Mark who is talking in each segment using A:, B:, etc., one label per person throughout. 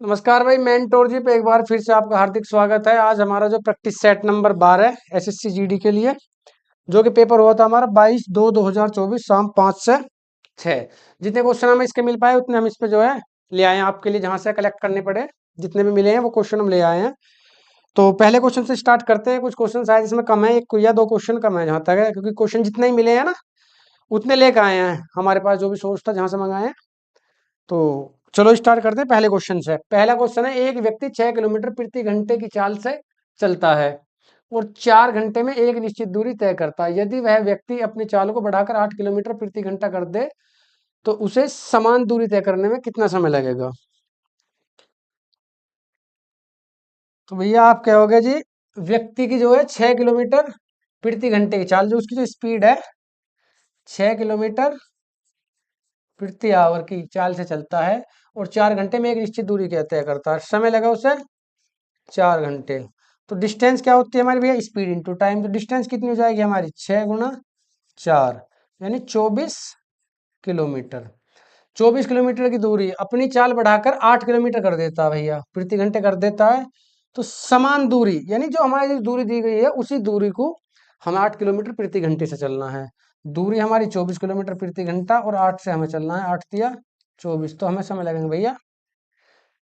A: नमस्कार भाई, मेंटोर जी पे एक बार फिर से आपका हार्दिक स्वागत है। आज हमारा जो प्रैक्टिस सेट नंबर 12 है एसएससी जीडी के लिए, जो कि पेपर हुआ था हमारा 22/2/2024 शाम 5 से 6। जितने क्वेश्चन हमें इसके मिल पाए उतने हम इस पे जो है ले आए हैं आपके लिए, जहां से कलेक्ट करने पड़े। जितने भी मिले हैं वो क्वेश्चन हम ले आए हैं। तो पहले क्वेश्चन से स्टार्ट करते हैं। कुछ क्वेश्चन शायद इसमें कम है, एक या दो क्वेश्चन कम है जहां तक है, क्योंकि क्वेश्चन जितने ही मिले हैं ना उतने लेकर आए हैं हमारे पास, जो भी सोर्स था जहां से मंगाए हैं। तो चलो स्टार्ट करते हैं पहले क्वेश्चन से। पहला क्वेश्चन है, एक व्यक्ति 6 किलोमीटर प्रति घंटे की चाल से चलता है और 4 घंटे में एक निश्चित दूरी तय करता है। यदि वह व्यक्ति अपनी चाल को बढ़ाकर 8 किलोमीटर प्रति घंटा कर दे तो उसे समान दूरी तय करने में कितना समय लगेगा? तो भैया आप कहोगे जी, व्यक्ति की जो है 6 किलोमीटर प्रति घंटे की चाल, जो उसकी जो स्पीड है 6 किलोमीटर प्रति आवर की चाल से चलता है और 4 घंटे में एक निश्चित दूरी क्या तय करता है, समय लगा उसे 4 घंटे। तो डिस्टेंस क्या होती है हमारी भैया? Speed into time. तो डिस्टेंस कितनी हो जाएगी हमारी? 6 × 4 यानी 24 किलोमीटर। 24 किलोमीटर की दूरी अपनी चाल बढ़ाकर 8 किलोमीटर कर देता है भैया, प्रति घंटे कर देता है। तो समान दूरी यानी जो हमारी दूरी दी गई है उसी दूरी को हमें 8 किलोमीटर प्रति घंटे से चलना है। दूरी हमारी 24 किलोमीटर प्रति घंटा और 8 से हमें चलना है, 8 × 3 = 24। तो हमें समय लगेंगे भैया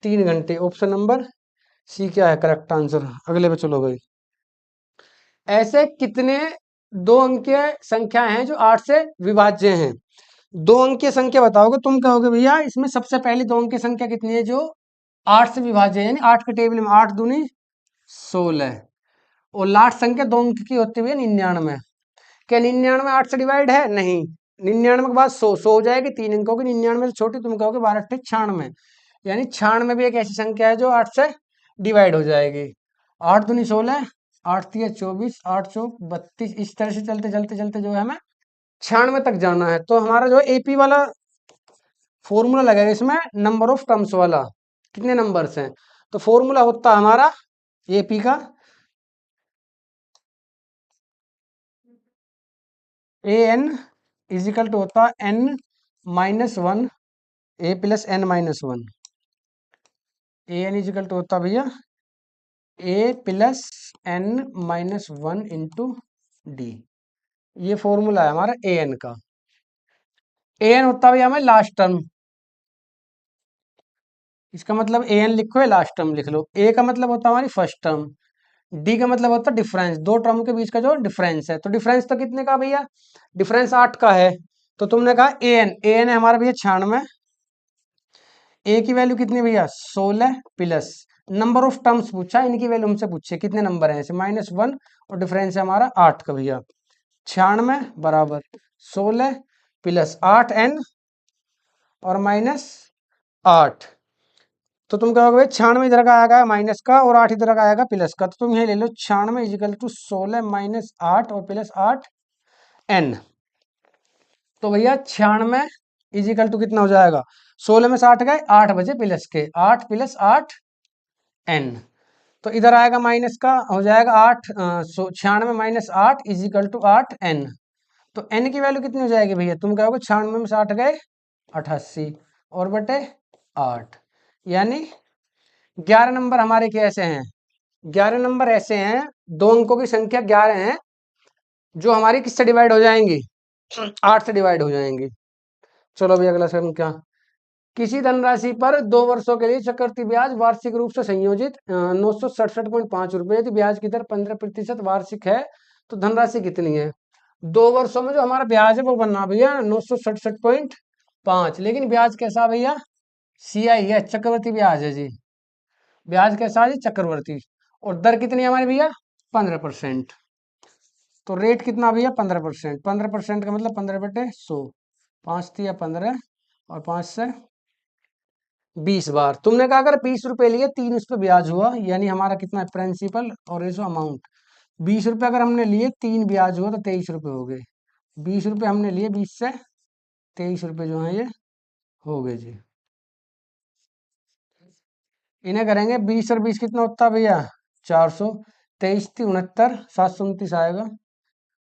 A: 3 घंटे। ऑप्शन नंबर सी क्या है करेक्ट आंसर? अगले पे चलो भाई। ऐसे कितने दो अंकीय संख्या हैं जो 8 से विभाज्य हैं? दो अंकीय संख्या बताओगे तुम, कहोगे भैया इसमें सबसे पहली दो अंकीय संख्या कितनी है जो 8 से विभाज्य है, यानी 8 के टेबल में 8 दूनी 16। और लास्ट संख्या दो अंक की होती हुई है 99। क्या 99 8 से डिवाइड है? नहीं। 99 के बाद 100 हो जाएगी, 3 अंकों की। 99 से छोटी तुम कहोगे 12 × 96, यानी 96 भी एक ऐसी संख्या है जो 8 से डिवाइड हो जाएगी। 8 दूनी 16, 8 तिया 24, 8 चौक 32। इस तरह से चलते चलते चलते जो है हमें 96 तक जाना है। तो हमारा जो एपी वाला फॉर्मूला लगेगा इसमें, नंबर ऑफ टर्म्स वाला, कितने नंबर्स हैं। तो फॉर्मूला होता है हमारा एपी का ए एन इजिकल टू होता है n-1 a plus n-1। A n equal to होता है भैया a plus n-1 into d. ये फॉर्मूला है हमारा ए एन का। ए एन होता है भैया हमें लास्ट टर्म। इसका मतलब ए एन लिखो या लास्ट टर्म लिख लो। ए का मतलब होता है हमारी फर्स्ट टर्म, डी का मतलब होता है डिफरेंस, दो टर्म के बीच का जो डिफरेंस है। तो डिफरेंस तो कितने का भैया? डिफरेंस 8 का है। तो तुमने कहा ए एन है हमारा भैया 96। ए की वैल्यू कितनी भैया? 16 प्लस नंबर ऑफ टर्म्स पूछा, इनकी वैल्यू हमसे पूछे कितने नंबर है, -1 और डिफरेंस है हमारा 8 का भैया। 96 बराबर 16 प्लस 8n और -8। तो तुम कहोगे भाई 96 इधर का आएगा माइनस का और 8 इधर का आएगा प्लस का। तो तुम ये ले लो 96 इजिकल टू 16 -8 और प्लस 8n। तो भैया 96 इजिकल टू कितना हो जाएगा? 16 में से 8 गए, 8 बजे प्लस के 8 प्लस 8n। तो इधर आएगा माइनस का, हो जाएगा 8 96 -8 इजिकल टू 8n। तो n की वैल्यू कितनी हो जाएगी भैया? तुम कहोगे 96 में से 8 गए 88 और बटे 8, यानी 11 नंबर हमारे कैसे हैं? 11 नंबर ऐसे हैं, दो अंकों की संख्या 11 है जो हमारी किससे डिवाइड हो जाएंगी? 8 से डिवाइड हो जाएंगी। चलो भैया अगला सवाल क्या। किसी धनराशि पर 2 वर्षों के लिए चक्रवृद्धि ब्याज वार्षिक रूप से संयोजित 967.5 रुपए, यदि ब्याज की दर 15% वार्षिक है तो धनराशि कितनी है? 2 वर्षों में जो हमारा ब्याज है वो बनना भैया 967.5। लेकिन ब्याज कैसा भैया? CI है, चक्रवृद्धि ब्याज है जी। ब्याज कैसा है जी? चक्रवृद्धि। और दर कितनी है हमारी भैया? 15%। तो रेट कितना भैया? 15%। 15% का मतलब 15/100। 5 तिया 15 और 5 से 20 बार। तुमने कहा अगर 20 रुपए लिए 3 उस पर ब्याज हुआ, यानी हमारा कितना है? प्रिंसिपल और रेशो अमाउंट। 20 रुपए अगर हमने लिए 3 ब्याज हुआ तो 23 रुपए हो गए। 20 रुपए हमने लिए 20 से 23 रुपए जो है ये हो गए जी। इन्हें करेंगे 20 और 20 कितना होता है भैया? 400। 23 × 3 = 69, 729 आएगा।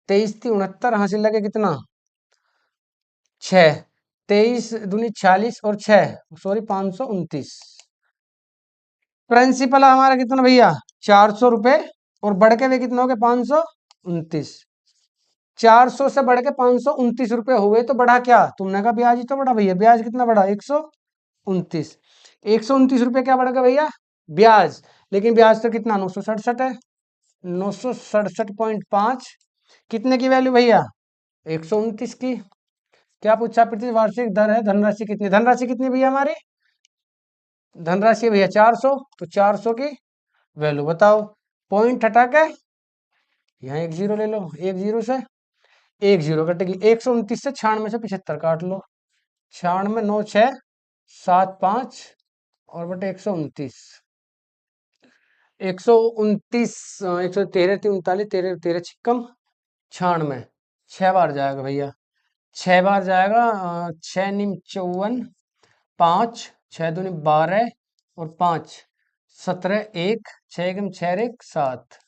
A: 23 × 3 = 69, यहाँ से लगे कितना? 6। 23 दूनी 46 और 6 सॉरी 529। प्रिंसिपल हमारा कितना भैया 400 रुपये, और बढ़ के वे कितना हो गया 529। 400 से बढ़ के 529 रुपये हुए तो बढ़ा क्या, तुमने कहा ब्याज ही तो बढ़ा भैया, ब्याज कितना बढ़ा 129। 129 रुपये क्या बढ़ गया भैया ब्याज, लेकिन ब्याज तो कितना 967 है, 967.5। कितने की वैल्यू भैया 129 की। क्या पूछा प्रति वार्षिक दर है, धनराशि कितनी, धनराशि कितनी भैया हमारी, धनराशि भैया 400, तो 400 की वैल्यू बताओ। पॉइंट हटा के यहाँ एक जीरो ले लो, एक जीरो से एक जीरो कटेगी, 129 से 96 से 75 काट लो, 96 9 6 7 5 और बटे 129, 129 113 39 13 13 छिक्कम 96, 6 बार जाएगा भैया, 6 बार जाएगा। 6 निम 54, 5 6 दूनी 12 और 5 17, 1 6 6 1 7,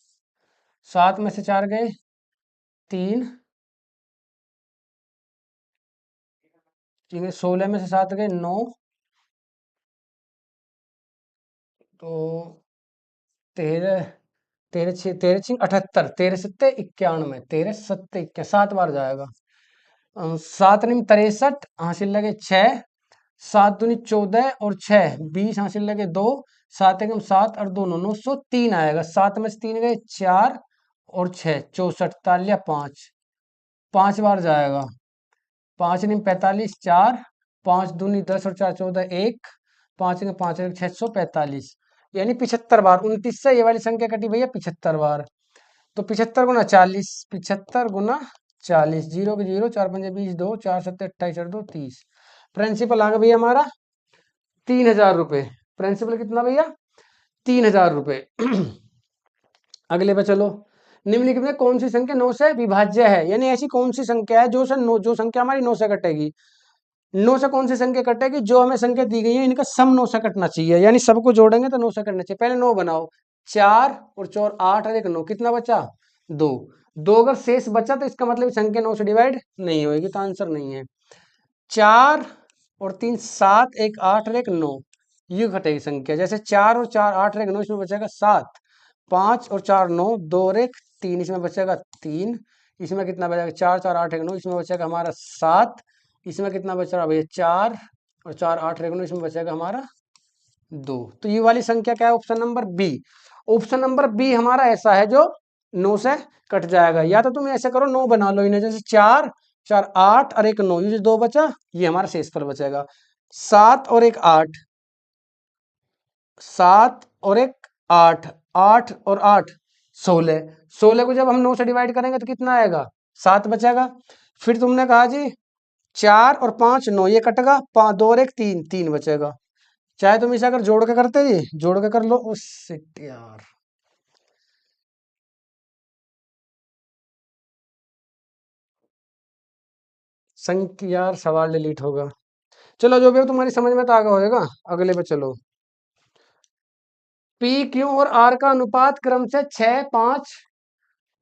A: 7 में से 4 गए 3, 16 में से 7 गए 9, तो 13 13 6 13 6 78, 13 7 91, 13 7 91, 7 बार जाएगा। 7 निम 63 हासिल लगे 6, 7 दूनी 14 और 6 20 हासिल लगे 2, 7 1 7 और 2 9 903 आएगा। 7 में से 3 गए 4 और 6 64, तालिया 5, 5 बार जाएगा। 5 निम 45 4, 5 दूनी 10 और 4 14 1, 5 5 645, यानी 75 बार। 29 से ये वाली संख्या कटी भैया 75 बार, तो 75 गुना 40, 75 गुना 40, जीरो के जीरो, 4 5 20 2, 4 7 28 और 2 30। प्रिंसिपल आ गया भैया हमारा 3000 रुपये। प्रिंसिपल कितना भैया 3000 रुपये। अगले पे चलो, निम्नलिखित में कौन सी संख्या 9 से विभाज्य है, यानी ऐसी कौन सी संख्या है जो संख्या हमारी 9 से कटेगी। 9 से कौन सी संख्या कटेगी, जो हमें संख्या दी गई है इनका सम 9 से कटना चाहिए, यानी सबको जोड़ेंगे तो 9 से कटना चाहिए। पहले 9 बनाओ, 4 और 4 8 और 1 9, कितना बचा 2। 2 अगर शेष बचा तो इसका मतलब संख्या 9 से डिवाइड नहीं होगी, तो आंसर नहीं है। 4 और 3 7, 1 8 और 1 9, ये घटेगी संख्या। जैसे 4 और 4 8 और 1 9, इसमें बचेगा 7, 5 और 4 9, 2 और 1 3, इसमें बचेगा 3, इसमें कितना बचेगा 4 4 8 1 9, इसमें बचेगा हमारा 7, इसमें कितना बच रहा भैया 4 और 4 8 9, इसमें बचेगा हमारा 2। तो ये वाली संख्या क्या है, option number B. Option number B हमारा ऐसा है जो 9 से कट जाएगा। या तो तुम ऐसे करो 9 बना लो इन्हें, जैसे 4 4 8 और 1 9, ये जो 2 बचा ये हमारा शेषफल बचेगा। 7 और 1 8, 7 और 1 8, 8 और 8 16, 16 को जब हम 9 से डिवाइड करेंगे तो कितना आएगा 7 बचेगा। फिर तुमने कहा जी 4 और 5 9, ये कटेगा, 5 2 और 1 3, 3 बचेगा। चाहे तुम इसे अगर जोड़ के करते जी, जोड़ के कर लो उससे यार, संख्या यार सवाल डिलीट होगा। चलो जो भी हो तुम्हारी समझ में तो आ गया होगा। अगले पे चलो, पी क्यू और आर का अनुपात क्रम से 6 5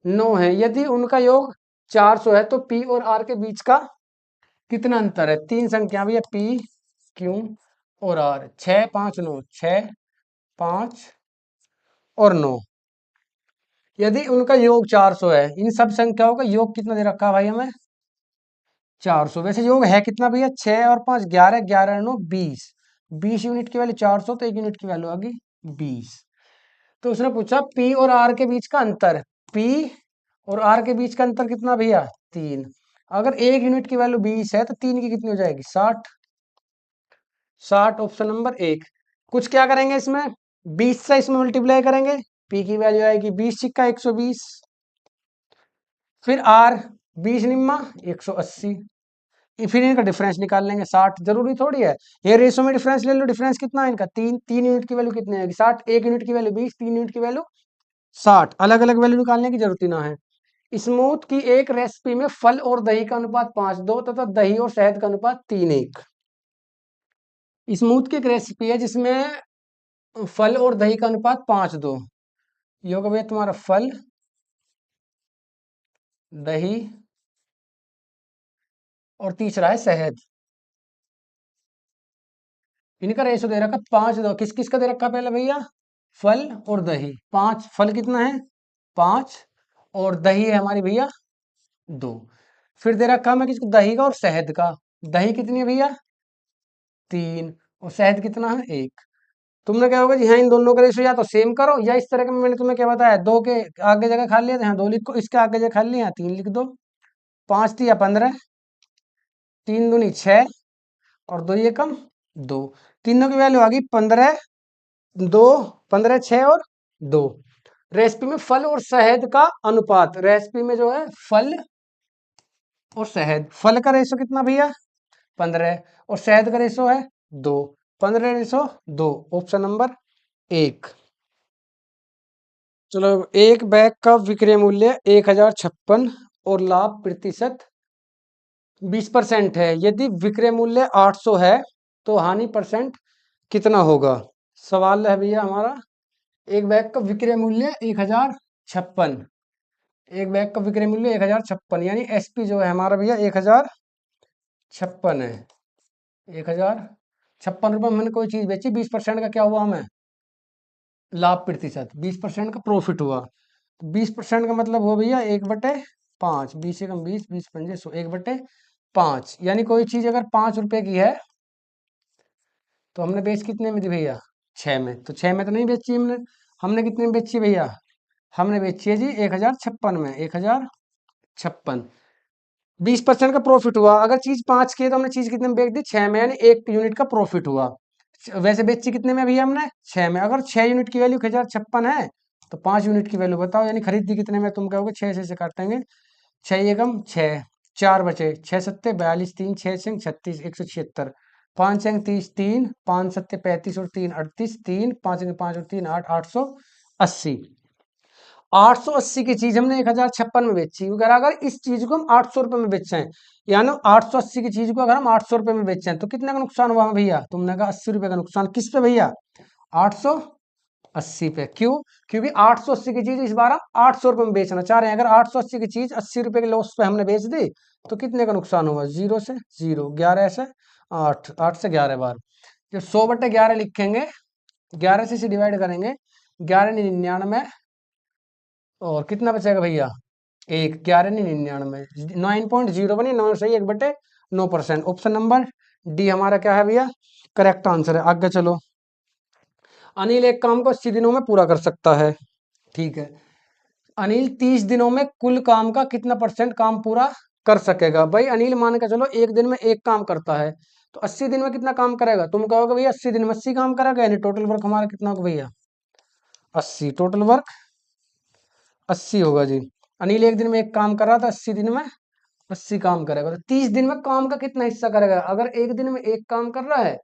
A: 9 है, यदि उनका योग 400 है तो पी और आर के बीच का कितना अंतर है। तीन संख्या भी है, पी क्यू और आर, 6 5 9, 6 5 और 9, यदि उनका योग 400 है। इन सब संख्याओं का योग कितना दे रखा है भाई हमें 400। वैसे योग है कितना भैया 6 और 5 11, 11 और 9 20, 20 यूनिट की वैल्यू 400, तो 1 यूनिट की वैल्यू आ गई 20। तो उसने पूछा पी और आर के बीच का अंतर, पी और आर के बीच का अंतर कितना भैया 3। अगर 1 यूनिट की वैल्यू 20 है तो 3 की कितनी हो जाएगी 60। 60 ऑप्शन नंबर 1। कुछ क्या करेंगे इसमें 20 से इसमें मल्टीप्लाई करेंगे, पी की वैल्यू आएगी 20 सिक्का 120, फिर आर 20 निम्मा 180, फिर इनका डिफरेंस निकाल लेंगे 60। जरूरी थोड़ी है ये रेशो में डिफरेंस ले लो, डिफरेंस कितना है इनका 3, 3 यूनिट की वैल्यू कितनी आएगी 60, 1 यूनिट की वैल्यू 20, 3 यूनिट की वैल्यू 60, अलग अलग वैल्यू निकालने की जरूरत ही ना है। स्मूथ की एक रेसिपी में फल और दही का अनुपात 5:2 तथा दही और शहद का अनुपात 3:1। स्मूथ की एक रेसिपी है जिसमें फल और दही का अनुपात 5:2, ये होगा भैया तुम्हारा फल, दही और तीसरा है शहद। इनका रेशो दे रखा 5:2, किस किस का दे रखा पहले भैया फल और दही, 5 फल कितना है 5 और दही है हमारी भैया 2। फिर दे रखा है मैं किसको दही का और शहद का, दही कितनी है भैया 3 और शहद कितना है 1। तुमने क्या होगा जी हाँ इन दोनों का रेशो या तो सेम करो या इस तरह का मैंने तुम्हें क्या बताया 2 के आगे जगह खाली है तो यहाँ 2 लिखो, इसके आगे जगह खाली है यहाँ 3 लिख दो। 5 तिया 15, 3 दूनी 6 और 2 ये कम 2, तीनों की वैल्यू आ गई 15 2 15 6 और 2। रेसिपी में फल और शहद का अनुपात, रेसिपी में जो है फल और शहद, फल का रेशो कितना भैया 15 और शहद का रेशो है 2, 15:2, ऑप्शन नंबर 1। चलो एक बैग का विक्रय मूल्य 1056 और लाभ प्रतिशत 20% है, यदि विक्रय मूल्य 800 है तो हानि परसेंट कितना होगा। सवाल है भैया हमारा एक बैग का विक्रय मूल्य 1056, एक बैग का विक्रय मूल्य 1056 यानी एसपी जो है हमारा भैया 1056 है। 1056 रुपये में मैंने कोई चीज बेची, 20% का क्या हुआ हमें लाभ प्रतिशत, 20% का प्रॉफिट हुआ। 20% का मतलब हुआ भैया 1/5, 20 एकम 20, 20 पंजे 100, 1/5 यानी कोई चीज अगर 5 रुपए की है तो हमने बेच कितने में दी भैया 6 में, तो 6 में तो नहीं बेची हमने, हमने कितने में बेची भैया हमने बेची है जी 1056 में, 1056, 20% का प्रॉफिट हुआ। अगर चीज 5 की है तो हमने चीज कितने में बेच दी 6 में, यानी 1 यूनिट का प्रॉफिट हुआ। वैसे बेची कितने में भैया हमने 6 में, अगर 6 यूनिट की वैल्यू 1056 है तो 5 यूनिट की वैल्यू बताओ, यानी खरीदी कितने में, तुम कहोगे 6 से काटेंगे, 6 एकम 6, 4 बचे 6 सत्ते 42, 3 6 छंग 36, 176, 5 छंग 30, 3 5 सत्ते 35 और 3 38, 3 5 अंग 5 और 3 8, 880। 880 की चीज हमने 1056 में बेची, अगर इस चीज को हम 800 रुपए में बेचे हैं, यानी 880 की चीज को अगर हम 800 रुपए में बेचे हैं तो कितने का नुकसान हुआ हमें भैया, तुमने कहा 80 रुपए का नुकसान, किस पे भैया 880 पे। क्यों, क्योंकि 880 की चीज इस बार हम 800 रुपए में बेचना चाह रहे हैं। अगर 880 की चीज 80 रुपए के लॉस पे हमने बेच दी तो कितने का नुकसान हुआ, 0 से 0, 11 से 8, 8 से 11 बार, जब 100/11 लिखेंगे 11 से इसे डिवाइड करेंगे, 11×99 और कितना बचेगा भैया 1, 11×99 9.0 बनी, 9 सही 1/9%, ऑप्शन नंबर डी हमारा क्या है भैया करेक्ट आंसर है। आगे चलो, अनिल एक काम को 80 दिनों में पूरा कर सकता है, ठीक है। अनिल 30 दिनों में कुल काम का कितना % काम पूरा कर सकेगा। भाई अनिल मान के चलो एक दिन में एक काम करता है तो 80 दिन में कितना काम करेगा, तुम कहोगे भैया 80 दिन में 80 काम करेगा, यानी टोटल वर्क हमारा कितना होगा भैया 80, टोटल वर्क 80 होगा जी। अनिल एक दिन में एक काम कर रहा था, 80 दिन में 80 काम करेगा, तो 30 दिन में काम का कितना हिस्सा करेगा, अगर एक दिन में एक काम कर रहा है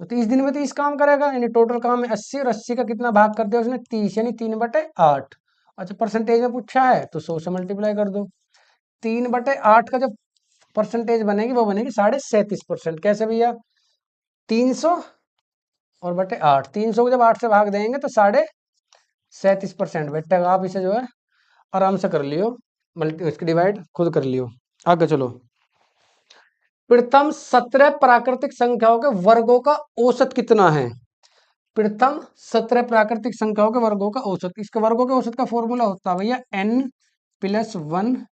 A: तो 30 दिन में 30 काम करेगा, यानी टोटल काम है 80 और 80 का कितना भाग कर दिया उसने 30, यानी 3/8। अच्छा परसेंटेज में पूछा है तो 100 से मल्टीप्लाई कर दो, 3/8 का जो परसेंटेज बनेगी वो बनेगी 37.5%। कैसे भैया 300 और बटे 8, 300 को जब 8 से भाग देंगे तो 37.5% बेटा, आप इसे जो है आराम से कर लियो, मल्टी इसकी डिवाइड खुद कर लियो। आगे चलो, प्रथम 17 प्राकृतिक संख्याओं के वर्गों का औसत कितना है। प्रथम 17 प्राकृतिक संख्याओं के वर्गों का औसत, इसके वर्गों के औसत का फॉर्मूला होता है भैया n+1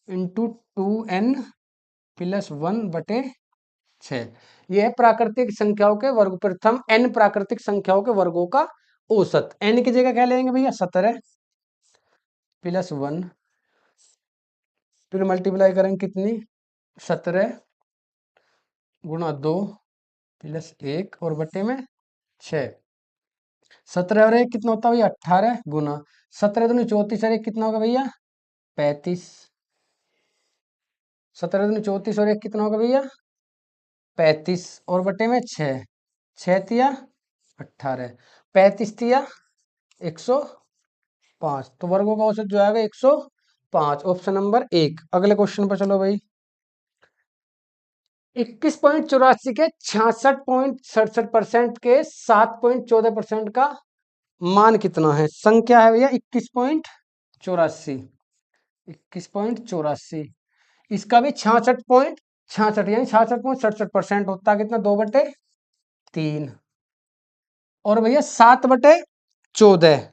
A: इंटू 2n+1/6। यह है प्राकृतिक संख्याओं के वर्ग, प्रथम n प्राकृतिक संख्याओं के वर्गों का औसत। n की जगह क्या लेंगे भैया 17+1, फिर मल्टीप्लाई करेंगे कितनी 17×2+1 और बटे में 6, 17 और 1 कितना होता है भैया 18 गुना 17 दूनी 34 और 1 कितना होगा भैया 35, 17 दूनी 34 और 1 कितना होगा भैया 35 और बटे में 6, 6 तिया 18, 35 तिया 105, तो वर्गों का औसत जो आएगा 105, ऑप्शन नंबर 1। अगले क्वेश्चन पर चलो भाई, 21.84 के 66.67% के 7.14% का मान कितना है। संख्या है भैया 21.84, 21.84, इसका भी 66.66 यानी 66.67% होता है कितना 2/3, और भैया 7/14 14।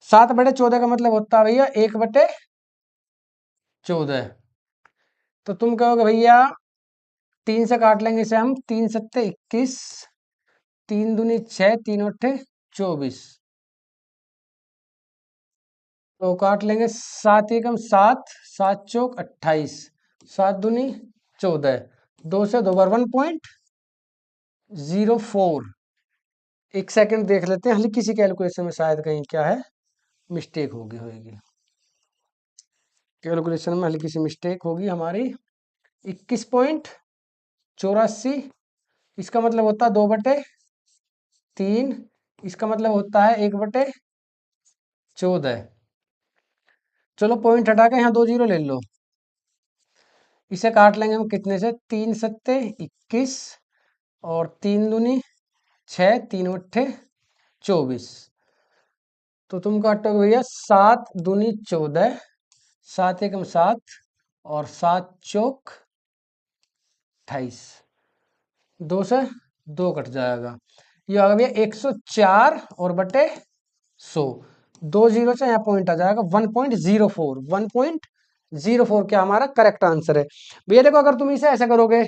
A: 7/14 का मतलब होता है भैया 1/14। तो तुम कहोगे भैया 3 से काट लेंगे इसे हम, 3 7 21, 3 दूनी 6, 3 8 24। तो काट लेंगे, 7 एकम 7, 7 चौक 28, 7 दूनी 14, 2 से 2 बार 1.04। एक सेकंड देख लेते हैं, हल्की सी कैलकुलेशन में शायद कहीं क्या है मिस्टेक होगी। कैलकुलेशन में हल्की सी मिस्टेक होगी हमारी। 21.84, इसका मतलब होता है 2/3, इसका मतलब होता है 1/14। चलो पॉइंट हटा के यहाँ 2 जीरो ले लो। इसे काट लेंगे हम कितने से, 3 7 21 और 3 दूनी 6, 3 8 24। तो तुम काटोगे भैया 7 दूनी 14, 7 एकम 7 और 7 चौक 28, 2 से 2 कट जाएगा। ये आ गया भैया 104 और बटे 100। 2 जीरो से यहाँ पॉइंट आ जाएगा 1.04। 1.04 क्या हमारा करेक्ट आंसर है भैया। देखो अगर तुम इसे ऐसा करोगे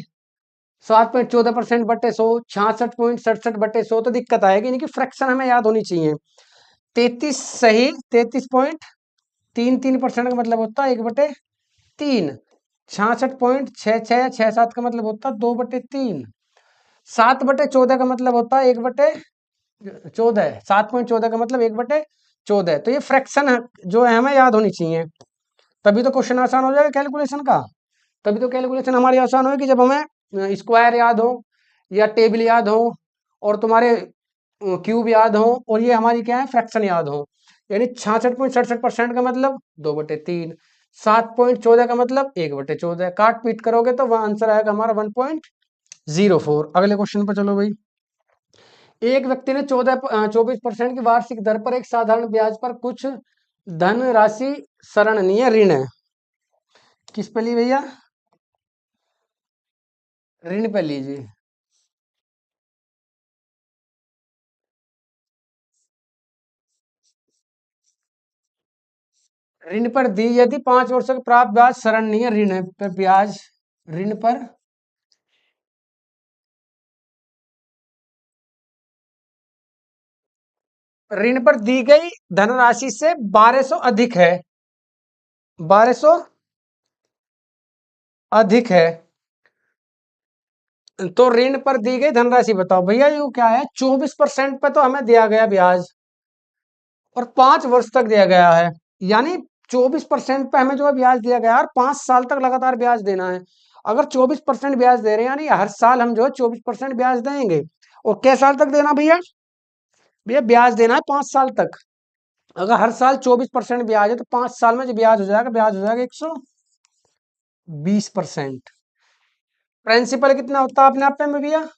A: 7.14% बटे 100, 66.67 बटे 100, तो दिक्कत आएगी। इनकी फ्रैक्शन हमें याद होनी चाहिए। 33 सही, 33.33% का मतलब होता है 1/3। 66.66 67 का मतलब होता है 2/3। 7/14 का मतलब होता है 1/14। 7.14 का मतलब 1/14। तो ये फ्रैक्शन जो है हमें याद होनी चाहिए, तभी तो क्वेश्चन आसान हो जाएगा कैलकुलेशन का। तभी तो कैलकुलेशन हमारी आसान होगी जब हमें स्क्वायर याद हो या टेबल याद हो और तुम्हारे क्यूब याद हो और ये हमारी क्या है फ्रैक्शन याद हो। यानी 66.67% का मतलब 2/3, 7.14 का मतलब 1/14। काट पीट करोगे तो वह आंसर आएगा हमारा 1.04। अगले क्वेश्चन पर चलो भाई। एक व्यक्ति ने 24% की वार्षिक दर पर एक साधारण ब्याज पर कुछ धन राशि संरणनीय ऋण है। किस पे ली भैया, ऋण पे लीजिए। ऋण पर दी यदि 5 वर्षों के प्राप्त ब्याज संरणनीय ऋण है पर ब्याज, ऋण पर ऋण पर दी गई धनराशि से 1200 अधिक है, 1200 अधिक है, तो ऋण पर दी गई धनराशि बताओ भैया। ये क्या है, 24% पे तो हमें दिया गया ब्याज और 5 वर्ष तक दिया गया है। यानी 24% पे हमें जो है ब्याज दिया गया और 5 साल तक लगातार ब्याज देना है। अगर 24% ब्याज दे रहे हैं यानी हर साल हम जो है 24% ब्याज देंगे। और कै साल तक देना भैया, भैया ब्याज देना है 5 साल तक। अगर हर साल 24% ब्याज है तो 5 साल में जो ब्याज हो जाएगा, ब्याज हो जाएगा 120%। प्रिंसिपल कितना होता है अपने आप में भैया,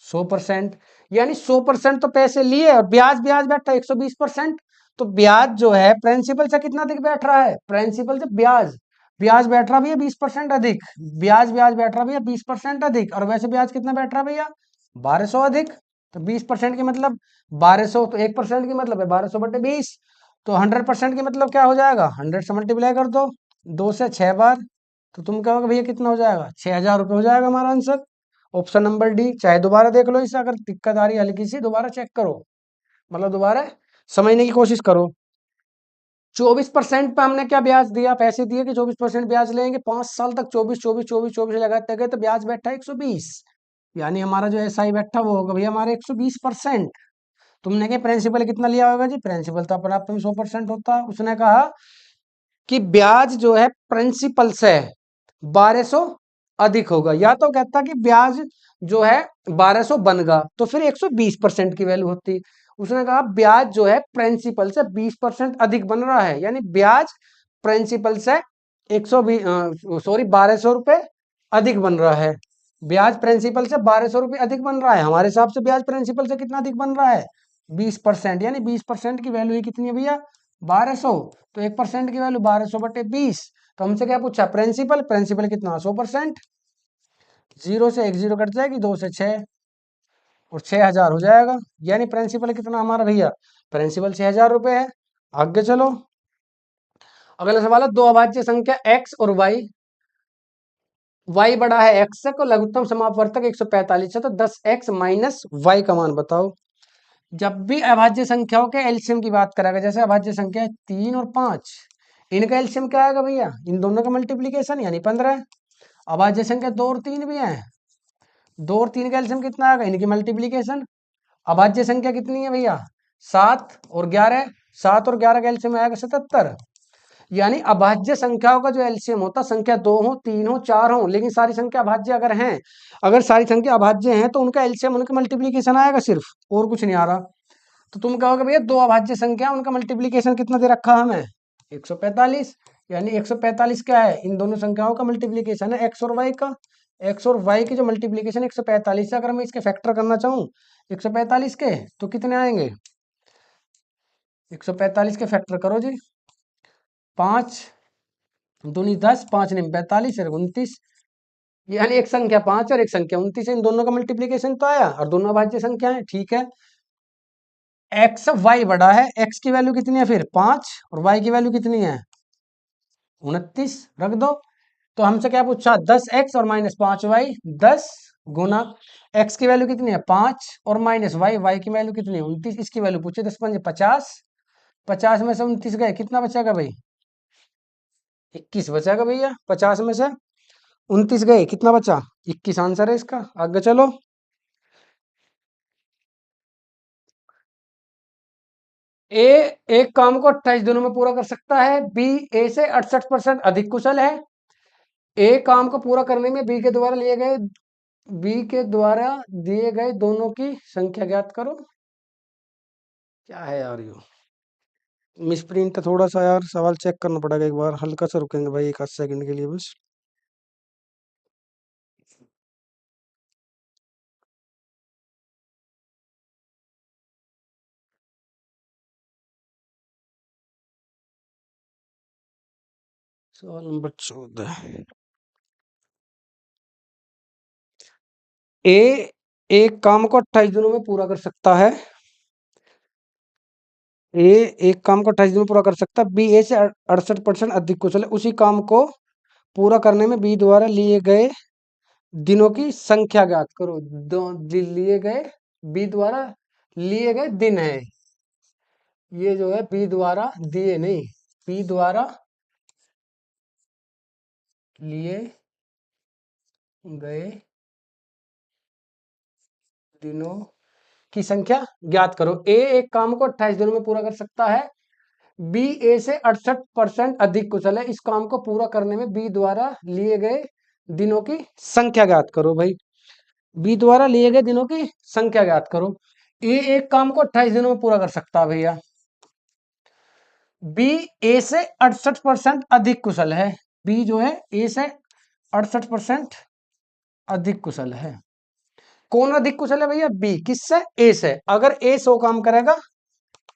A: 100%। यानी 100% तो पैसे लिए और ब्याज ब्याज बैठा 120%। तो ब्याज जो है प्रिंसिपल से कितना अधिक बैठ रहा है, प्रिंसिपल से ब्याज, ब्याज बैठ रहा भैया 20% अधिक। ब्याज ब्याज बैठ रहा भैया 20% अधिक। और वैसे ब्याज कितना बैठ रहा भैया, 1200 अधिक। तो 20% की मतलब 1200, तो 1% की मतलब है 1200/20। तो 100% की मतलब क्या हो जाएगा, 100 से मल्टीप्लाई कर दो 2 से 6 बार। तो तुम कहोगे भैया कितना हो जाएगा, 6000 रुपये हो जाएगा हमारा आंसर। Option number D. चाहे दोबारा देख लो इसे, अगर दिक्कत आ रही है हल्की सी दोबारा चेक करो, मतलब दोबारा समझने की कोशिश करो। 24% पे हमने क्या ब्याज दिया, पैसे दिए कि 24% ब्याज लेंगे 5 साल तक, 24 24 24 24 लगाते गए तो ब्याज बैठा 120। यानी हमारा जो एस आई बैठा वो होगा भैया हमारे 120%। तुमने क्या प्रिंसिपल कितना लिया होगा जी, प्रिंसिपल तो अपने आप में 100% होता है। उसने कहा कि ब्याज जो है प्रिंसिपल से 1200 अधिक होगा, या तो कहता कि ब्याज जो है 1200 बनेगा तो फिर 120% की वैल्यू होती। उसने कहा ब्याज जो है प्रिंसिपल से 20% अधिक बन रहा है, यानी ब्याज प्रिंसिपल से 1200 रुपए अधिक बन रहा है। ब्याज प्रिंसिपल से 1200 रुपए अधिक बन रहा है, हमारे हिसाब से ब्याज प्रिंसिपल से कितना अधिक बन रहा है, 20%। यानी 20% की वैल्यू ही कितनी है भैया, 1200। तो 1% की वैल्यू 1200/20। तो हमसे क्या पूछा, प्रिंसिपल, प्रिंसिपल कितना 100%। 0 से 1 0 कट जाएगी, 2 से 6। और 6,000 हो जाएगा। यानी प्रिंसिपल कितना हमारा भैया, प्रिंसिपल 6,000 रुपये है। आगे चलो, अगला सवाल है, दो अभाज्य संख्या x और y बड़ा है x से, को लघुत्तम समापवर्तक 145 है, तो 10x माइनस वाई का मान बताओ। जब भी अभाज्य संख्याओं के एलसीएम की बात करेगा, जैसे अभाज्य संख्या है 3 और 5, इनका एलसीएम क्या आएगा भैया, इन दोनों का मल्टीप्लीकेशन यानी 15। अभाज्य संख्या 2 और 3 भी है, 2 और 3 का एलसीएम कितना आएगा, इनकी मल्टीप्लीकेशन। अभाज्य संख्या कितनी है भैया, 7 और 11, 7 और 11 का एलसीएम आएगा 77। यानी अभाज्य संख्याओं का जो एलसीएम होता, संख्या 2 हो, 3 हो, 4 हो, लेकिन सारी संख्या अभाज्य अगर हैं, अगर सारी संख्या अभाज्य हैं तो उनका एलसीएम, उनका मल्टीप्लीकेशन आएगा सिर्फ, और कुछ नहीं आ रहा। तो तुम कहोगे भैया दो अभाज्य संख्या, उनका मल्टीप्लीकेशन कितना दे रखा है हमें, 145। यानी 145 क्या है, इन दोनों संख्याओं का मल्टीप्लीकेशन है एक्स और वाई का। एक्स और वाई की जो मल्टीप्लीकेशन 145 है, अगर मैं इसके फैक्टर करना चाहूँ 145 के, तो कितने आएंगे, 145 के फैक्टर करो जी, 5 दूनी 10, 5 नहीं 45 और 29। यानी एक संख्या 5 और एक संख्या 29 है, इन दोनों का मल्टीप्लीकेशन तो आया, और दोनों अभाज्य संख्या है, ठीक है। एक्स वाई बड़ा है, एक्स की वैल्यू कितनी है फिर 5, और वाई की वैल्यू कितनी है 29, रख दो। तो हमसे क्या पूछा, 10x और माइनस 5y, 10 गुना x की वैल्यू कितनी है 5 और माइनस y की वैल्यू कितनी है 29, इसकी वैल्यू पूछे, 10 पंजे 50, 50 में से 29 गए, कितना बचेगा भाई 21 बचेगा भैया, 50 में से 29 गए, कितना बचा 21, आंसर है इसका। आगे चलो, ए एक काम को 28 दिनों में पूरा कर सकता है, बी ए से 68% अधिक कुशल है। ए काम को पूरा करने में बी के द्वारा दिए गए दोनों की संख्या ज्ञात करो। क्या है यार यो, मिस प्रिंट है थोड़ा सा यार, सवाल चेक करना पड़ेगा एक बार, हल्का सा रुकेंगे भाई एक आध सेकंड के लिए बस। सवाल नंबर 14, ए एक काम को 28 दिनों में पूरा कर सकता है, ए एक काम को 28 दिनों में पूरा कर सकता है, बी ए से 68% अधिक कुशल है, उसी काम को पूरा करने में बी द्वारा लिए गए दिनों की संख्या ज्ञात करो। लिए गए, बी द्वारा लिए गए दिन है, ये जो है बी द्वारा दिए नहीं, बी द्वारा लिए गए दिनों की संख्या ज्ञात करो। ए एक काम को 28 दिनों में पूरा कर सकता है, बी ए से 68% अधिक कुशल है, इस काम को पूरा करने में बी द्वारा लिए गए दिनों की संख्या ज्ञात करो भाई, बी द्वारा लिए गए दिनों की संख्या ज्ञात करो। ए एक काम को 28 दिनों में पूरा कर सकता है भैया, बी ए से 68% अधिक कुशल है, बी जो है ए से 68% अधिक कुशल है। कौन अधिक कुशल है भैया, बी, किससे, ए से। अगर ए 100 काम करेगा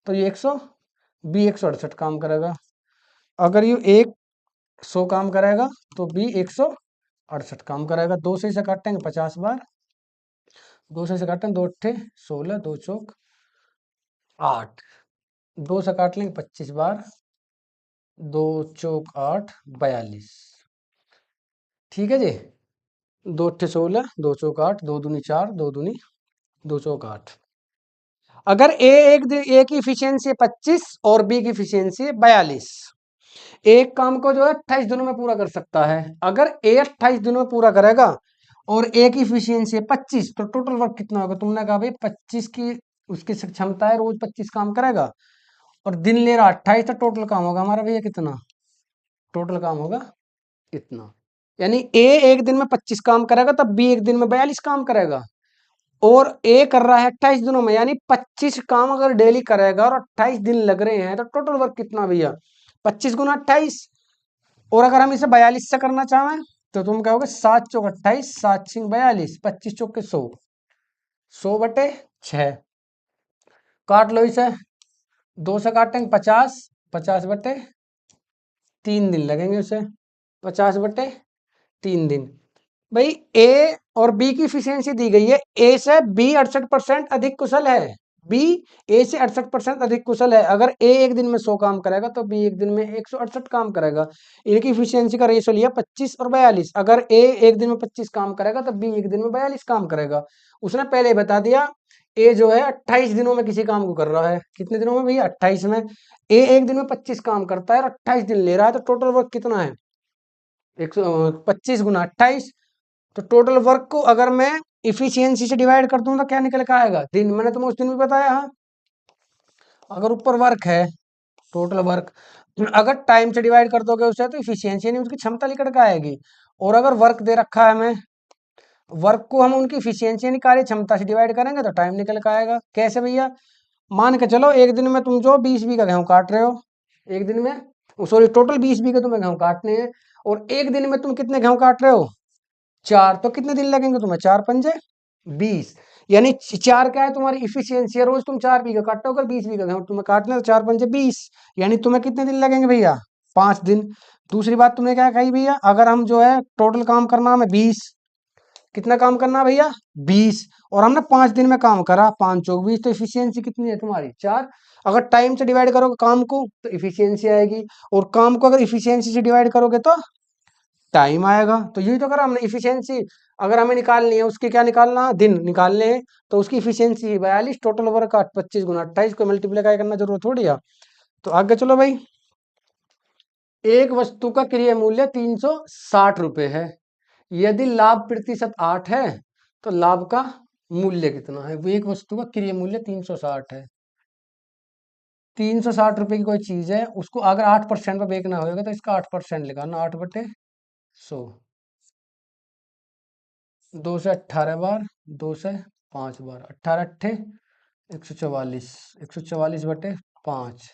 A: तो ये 100, बी 168 काम करेगा। अगर ये एक 100 काम करेगा तो बी 168 काम करेगा। दो से इसे काटेंगे 50 बार, दो से इसे काटेंगे, दो अट्ठे 16, दो चौक 8, दो से काट लेंगे 25 बार, दो चौक 8, 42। ठीक है जी, दो अट्ठे 16, दो चौक 8, दो दूनी 4, दो दूनी दो चौक 8। अगर ए की इफिशियंसी है 25 और बी की इफिशियंसी है 42, एक काम को जो है 28 दिनों में पूरा कर सकता है। अगर ए 28 दिनों में पूरा करेगा और ए की इफिशियंसी है 25, तो टोटल वर्क कितना होगा, तुमने कहा भाई 25 की उसकी क्षमता है, रोज 25 काम करेगा और दिन ले रहा 28, तो टोटल काम होगा हमारा भैया कितना, टोटल काम होगा इतना। यानी ए एक दिन में 25 काम करेगा, तब बी एक दिन में 42 काम करेगा, और ए कर रहा है 28 दिनों में, यानी 25 काम अगर डेली करेगा और 28 दिन लग रहे हैं, तो टोटल वर्क कितना भैया 25 गुना 28। और अगर हम इसे 42 से करना चाहें तो तुम कहोगे 7 चौक 28, 7 छिंग 42, 25 चौक के 100, 100/6। काट लो इसे, दो से काटेंगे 50, 50/3 दिन लगेंगे उसे, 50/3 दिन। भाई ए और बी की इफिशियंसी दी गई है, ए से बी 68% अधिक कुशल है, बी ए से 68% अधिक कुशल है। अगर ए एक दिन में 100 काम करेगा तो बी एक दिन में 168 काम करेगा। इनकी इफिशियंसी का रेशियो लिया 25 और 42। अगर ए एक दिन में 25 काम करेगा तो बी एक दिन में 42 काम करेगा। उसने पहले ही बता दिया ए जो है 28 दिनों में किसी काम को कर रहा है। कितने दिनों में भैया? 28 में। ए एक दिन में 25 काम करता है और 28 दिन ले रहा है, तो टोटल वर्क कितना है? 125 × 28। तो टोटल वर्क को अगर मैं इफिशियंसी से डिवाइड कर दूं तो क्या निकल के आएगा? दिन। मैंने तुम्हें उस दिन भी बताया। हाँ, अगर ऊपर वर्क है, टोटल वर्क, अगर टाइम से डिवाइड कर दोगे उसे तो इफिशियंसी यानी उसकी क्षमता निकल के आएगी। और अगर वर्क दे रखा है हमें, वर्क को हम उनकी इफिशियंसी यानी कार्य क्षमता से डिवाइड करेंगे तो टाइम निकल के आएगा। कैसे भैया? मान के चलो एक दिन में तुम जो 20 बीघा गेहूं काट रहे हो, एक दिन में, सॉरी, टोटल 20 बीघे तुम्हें गेहूं काटने हैं, और एक दिन में तुम कितने गेहूं काट रहे हो? 4। तो कितने दिन लगेंगे तुम्हें? 4×5 = 20। यानी 4 क्या है तुम्हारी इफिशियंसी है। रोज तुम 4 बीघा काटो, अगर 20 बीघा गेहूं तुम्हें काटना है तो 4×5 = 20। यानी तुम्हें कितने दिन लगेंगे भैया? 5 दिन। दूसरी बात तुमने क्या कही भैया? अगर हम जो है टोटल काम करना हमें 20, कितना काम करना है भैया? 20। और हमने 5 दिन में काम करा, 5×4 = 20, तो इफिशियंसी कितनी है तुम्हारी? 4। अगर टाइम से डिवाइड करोगे काम को तो इफिशियंसी आएगी, और काम को अगर इफिशियंसी से डिवाइड करोगे तो टाइम आएगा। तो यही तो करा हमने, इफिशियंसी अगर हमें निकालनी है, उसके क्या निकालना है? दिन निकालने हैं, तो उसकी इफिशियंसी 42, टोटल वर्क 25×28 को मल्टीप्लाई करना जरूरत थोड़ी है। तो आगे चलो भाई। एक वस्तु का क्रय मूल्य 360 रुपए है। यदि लाभ प्रतिशत 8 है तो लाभ का मूल्य कितना है? वो एक वस्तु का क्रय मूल्य 360 है। 360 रुपए की कोई चीज है, उसको अगर 8% पर बेचना होगा तो इसका 8% लगाना, 8/100। 2 से 18 बार, 2 से 5 बार, 18×8 = 144। 144/5,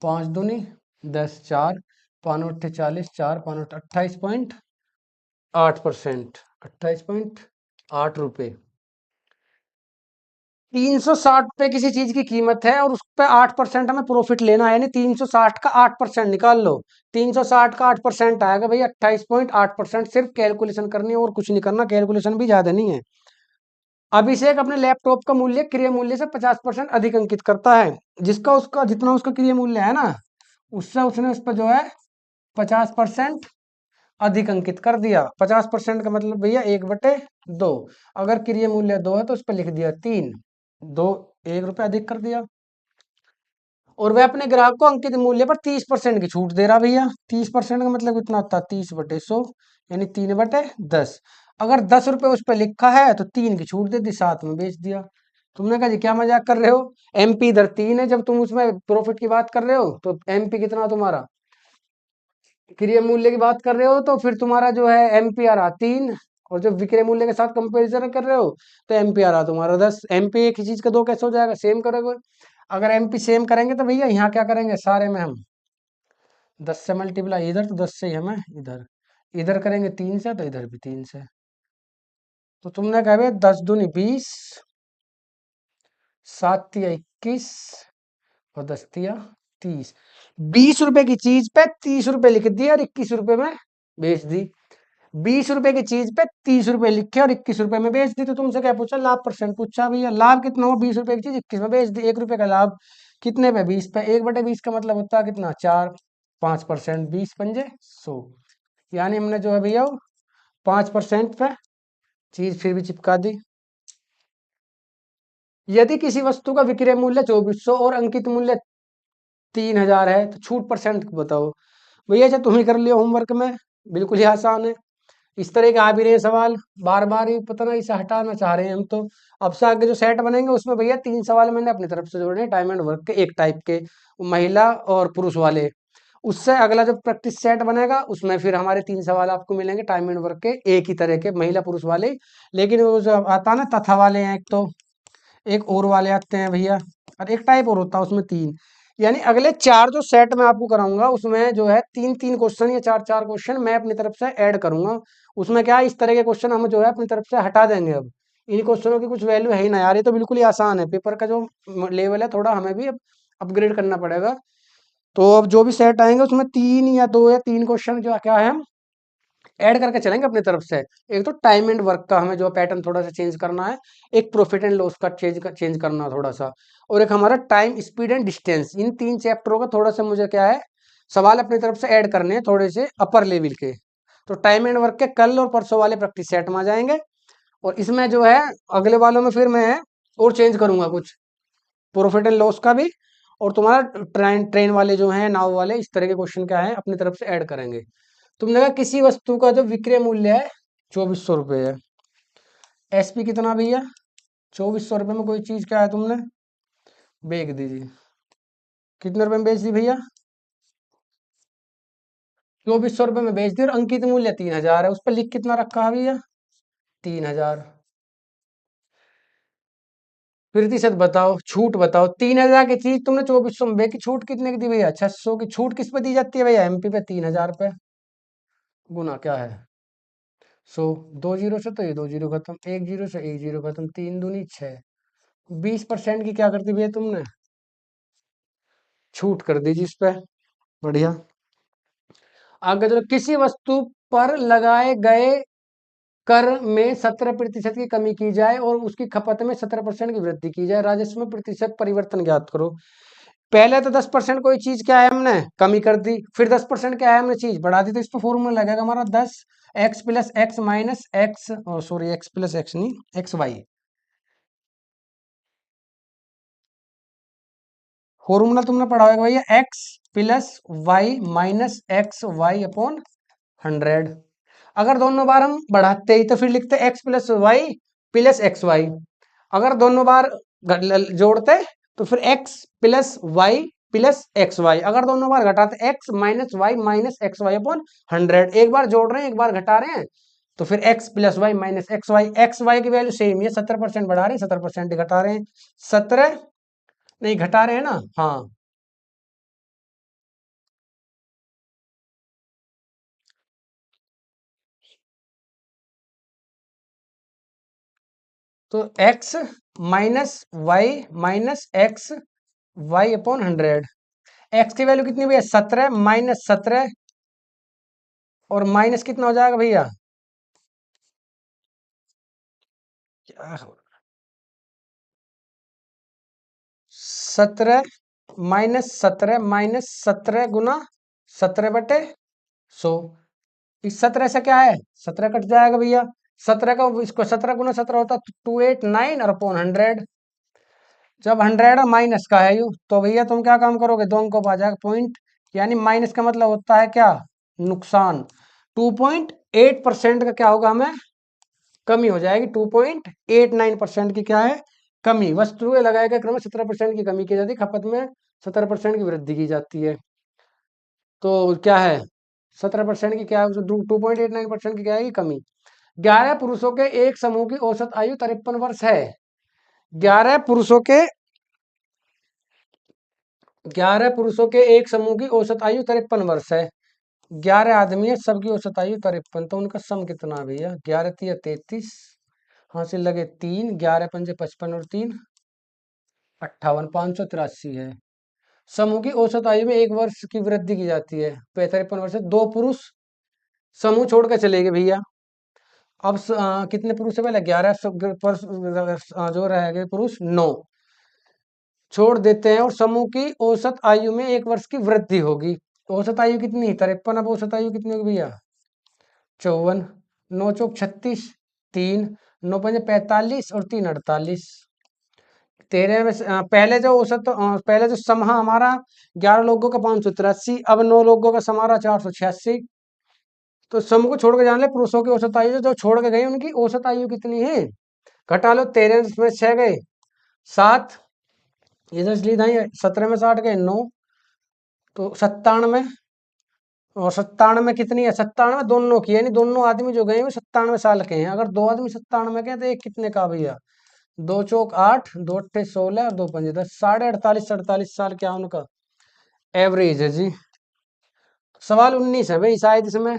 A: 5×2 = 10, 4, 5×8 = 40, 4, 5×8 = 28.8%, 28.8 रुपए। 360 रुपए किसी चीज की कीमत है और उस पर 8% हमें प्रॉफिट लेना है, यानी 360 का 8% निकाल लो। 360 का 8% आएगा भाई 28.8%। सिर्फ कैलकुलेशन करनी है और कुछ नहीं करना, कैलकुलेशन भी ज्यादा नहीं है। अभिषेक अपने लैपटॉप का मूल्य क्रय मूल्य से 50% अधिक अंकित करता है। जिसका उसका जितना उसका क्रय मूल्य है ना, उससे उसने उस पर जो है 50% अधिक अंकित कर दिया। 50% का मतलब भैया 1/2। अगर क्रय मूल्य 2 है तो उस पर लिख दिया 3, 2, 1 रुपया अधिक कर दिया। और वह अपने ग्राहक को अंकित मूल्य पर 30% की छूट दे रहा भैया। 30% का मतलब कितना होता है? 30/100, यानी 3/10। अगर 10 रुपए उस पर लिखा है तो 3 की छूट दे दी, 7 में बेच दिया। तुमने कहा जी क्या मजाक कर रहे हो? एमपी इधर 3 है, जब तुम उसमें प्रॉफिट की बात कर रहे हो तो एमपी कितना तुम्हारा? क्रय मूल्य की बात कर रहे हो तो फिर तुम्हारा जो है एमपी आ रहा 3, और जब विक्रय मूल्य के साथ कंपैरिजन कर रहे हो तो एमपी आ रहा तुम्हारा 10। एमपी एक ही चीज का दो कैसे हो जाएगा? सेम करोगे। अगर एमपी सेम करेंगे तो भैया यहाँ क्या करेंगे? सारे में हम 10 से मल्टीप्लाई, इधर तो 10 से ही हमें, इधर इधर करेंगे 3 से, तो इधर भी 3 से। तो तुमने कहा भाई 10×2 = 20, 7×3 = 21, और 10×3 = 30। 20 रुपए की चीज पे 30 रुपए लिख दिए और 21 रुपए में बेच दी। 20 रुपए की चीज पे 30 रुपए लिखे और 21 रुपए में बेच दी। तो तुमसे क्या पूछा? लाभ परसेंट पूछा भैया। लाभ कितना हो? 20 रुपए की चीज 21 में बेच दी, 1 रुपए का लाभ कितने पे? 20 पे। 1/20 का मतलब होता है कितना? 4, 5%, 20×5 = 100। यानी हमने जो है भैया 5% पे चीज फिर भी चिपका दी। यदि किसी वस्तु का विक्रय मूल्य 2400 और अंकित मूल्य 3000 है तो छूट परसेंट बताओ। भैया अच्छा तुम ही कर लियो होमवर्क में, बिल्कुल ही आसान है। इस तरह के आ भी रहे हैं सवाल, बार बार ही पता नहीं इसे हटाना चाह रहे हैं हम तो। अब से आगे जो सेट बनेंगे उसमें भैया 3 सवाल मैंने अपनी तरफ से जोड़े हैं, टाइम एंड वर्क के एक टाइप के, महिला और पुरुष वाले। उससे अगला जो प्रैक्टिस सेट बनेगा उसमें फिर हमारे 3 सवाल आपको मिलेंगे टाइम एंड वर्क के एक ही तरह के, महिला पुरुष वाले। लेकिन वो जो आता है ना तथा वाले हैं, एक तो एक और वाले आते हैं भैया, और एक टाइप और होता है उसमें 3। यानी अगले 4 जो सेट मैं आपको कराऊंगा उसमें जो है 3-3 क्वेश्चन या 4-4 क्वेश्चन मैं अपनी तरफ से ऐड करूंगा। उसमें क्या है, इस तरह के क्वेश्चन हम जो है अपनी तरफ से हटा देंगे। अब इन क्वेश्चनों की कुछ वैल्यू है ही ना यार, ये तो बिल्कुल ही आसान है। पेपर का जो लेवल है थोड़ा हमें भी अब अपग्रेड करना पड़ेगा। तो अब जो भी सेट आएंगे उसमें 3 या 2 या 3 क्वेश्चन जो क्या है हम ऐड करके चलेंगे अपनी तरफ से। एक तो टाइम एंड वर्क का हमें जो पैटर्न थोड़ा सा चेंज करना है, एक प्रॉफिट एंड लॉस का चेंज करना है थोड़ा सा, और एक हमारा टाइम स्पीड एंड डिस्टेंस। इन 3 चैप्टरों का थोड़ा सा मुझे क्या है, सवाल अपनी तरफ से ऐड करने हैं थोड़े से अपर लेवल के। तो टाइम एंड वर्क के कल और परसों वाले प्रैक्टिस सेट में आ जाएंगे, और इसमें जो है अगले वालों में फिर मैं और चेंज करूंगा कुछ, प्रॉफिट एंड लॉस का भी, और तुम्हारा ट्रेन ट्रेन वाले जो हैं, नाव वाले, इस तरह के क्वेश्चन क्या है अपनी तरफ से ऐड करेंगे। तुमने कहा किसी वस्तु का जो विक्रय मूल्य है 2400 रुपये है, एसपी कितना भैया, 2400 रुपये में कोई चीज क्या है तुमने बेच दीजिए, कितने रुपए में बेच दी भैया, 2400 रुपये में बेच दी, और अंकित मूल्य 3000 है, उस पर लिख कितना रखा है भैया, 3000। प्रतिशत बताओ, छूट बताओ, 3000 की चीज तुमने 2400 में बेची, छूट कितने की दी भैया, 600 की। छूट किस पे दी जाती है भैया, एमपी पे, 3000 पे, गुना क्या है 100, 2 जीरो से तो ये 2 जीरो खत्म, 1 जीरो से 1 जीरो खत्म, 3 दूनी 6, 20% की क्या करती भैया तुमने, छूट कर दी जिस पे। बढ़िया। आगे चलो, किसी वस्तु पर लगाए गए कर में 17% की कमी की जाए और उसकी खपत में 17% की वृद्धि की जाए, राजस्व में प्रतिशत परिवर्तन ज्ञात करो। पहले तो 10% कोई चीज क्या है हमने कमी कर दी, फिर 10% क्या है हमने चीज बढ़ा दी, तो इस पर फॉर्मूला लगेगा हमारा 10x plus x minus x, sorry x plus x नहीं, एक्स वाई। फॉर्मूला तुमने पढ़ा होगा भैया, x plus y minus x y upon 100। अगर दोनों बार हम बढ़ाते ही तो फिर लिखते x plus y plus x y. अगर दोनों बार जोड़ते तो फिर x plus y plus x y. अगर दोनों बार घटाते एक्स माइनस वाई अपॉन 100। एक बार जोड़ रहे हैं, एक बार घटा रहे हैं, तो फिर x plus y minus x y की वैल्यू सेम है, 70% बढ़ा रहे हैं, 70% घटा रहे हैं, 17 नहीं घटा रहे हैं ना, हाँ। तो x minus x y upon 100। X की वैल्यू कितनी भैया, 17 माइनस 17, और माइनस कितना हो जाएगा भैया, क्या हो, 17 माइनस 17 गुना 17/100। इस 17 से क्या है, 17 कट जाएगा भैया, 17 का इसको 17 गुना 17 होता 289 और अपॉन 100। जब 100 माइनस का है यू, तो भैया तुम क्या काम करोगे, दो अंकों पर आ जाएगा पॉइंट, यानी माइनस का मतलब होता है क्या, नुकसान। 2.8% का क्या होगा, हमें कमी हो जाएगी, 2.89% की क्या है, कमी। वस्तुएं लगाए गए क्रम में 17% की कमी की जाती है, खपत में 17% की वृद्धि की जाती है। तो क्या है, 17% की क्या है, 2.89% की क्या है कमी। 11 पुरुषों के एक समूह की औसत आयु 53 वर्ष है। 11 पुरुषों के 11 पुरुषों के एक समूह की औसत आयु 53 वर्ष है। 11 आदमी है, सबकी औसत आयु 53, तो उनका सम कितना है भैया, 11 तिया 33, हासिल लगे 3, 11 पंजे 55 और 3 58, 583 है। समूह की औसत आयु में 1 वर्ष की वृद्धि की जाती है, 53 वर्ष से। 2 पुरुष समूह छोड़ के चले गए भैया। अब कितने पुरुष है पहले, 11 जो रह गए पुरुष 9 छोड़ देते हैं, और समूह की औसत आयु में 1 वर्ष की वृद्धि होगी। औसत आयु कितनी, 53। अब औसत आयु कितनी होगी भैया, 54, 9 चौक 36, 3, 9 पंजे 45 और 3 48। 13 में पहले जो औसत पहले जो समा हमारा 11 लोगों का 583, अब 9 लोगों का समारा 486। तो समूह को छोड़ के जाने पुरुषों की औसत आयु जो छोड़ के गए उनकी औसत आयु कितनी है, घटा लो, 13 में 6 गए 7, इधर इसलिए नहीं, 17 में 60 गए 9, तो 97, और 97 कितनी है, 97 दोनों की, यानी दोनों आदमी जो गए वो 97 साल के हैं। अगर दो आदमी 97 के हैं तो एक कितने का भैया, 2 चौक 8, 2 अट्ठे 16 और 2 पंजे 10, 48 क्या उनका एवरेज है जी। सवाल 19 है भाई शायद इसमें।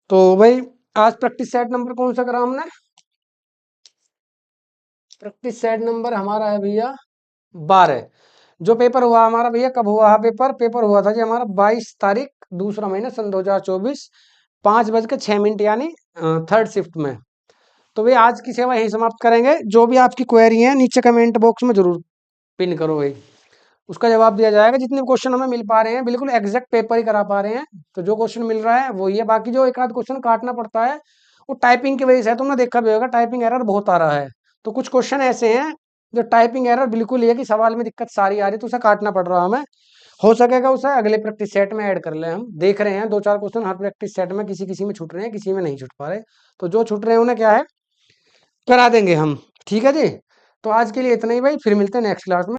A: तो भाई आज प्रैक्टिस सेट नंबर कौन सा करा हमने, प्रैक्टिस सेट नंबर हमारा है भैया 12। जो पेपर हुआ हमारा भैया, कब हुआ है पेपर, पेपर हुआ था जी हमारा 22 तारीख दूसरा महीना सन 2024। 5:06 यानी थर्ड शिफ्ट में। तो भाई आज की सेवा यही समाप्त करेंगे। जो भी आपकी क्वेरी है नीचे कमेंट बॉक्स में जरूर पिन करो भाई, उसका जवाब दिया जाएगा। जितने क्वेश्चन हमें मिल पा रहे हैं बिल्कुल एग्जैक्ट पेपर ही करा पा रहे हैं, तो जो क्वेश्चन मिल रहा है वो ये, बाकी जो एक आध क्वेश्चन काटना पड़ता है वो टाइपिंग की वजह से है। तुमने देखा भी होगा टाइपिंग एरर बहुत आ रहा है। तो कुछ क्वेश्चन ऐसे हैं जो टाइपिंग एरर बिल्कुल ये है कि सवाल में दिक्कत सारी आ रही है, तो उसे काटना पड़ रहा है हमें। हो सकेगा उसे अगले प्रैक्टिस सेट में ऐड कर ले। हम देख रहे हैं 2-4 क्वेश्चन हर प्रैक्टिस सेट में किसी किसी में छूट रहे हैं, किसी में नहीं छूट पा रहे। तो जो छूट रहे हैं उन्हें क्या है करा देंगे हम, ठीक है जी। तो आज के लिए इतना ही भाई, फिर मिलते हैं नेक्स्ट क्लास में।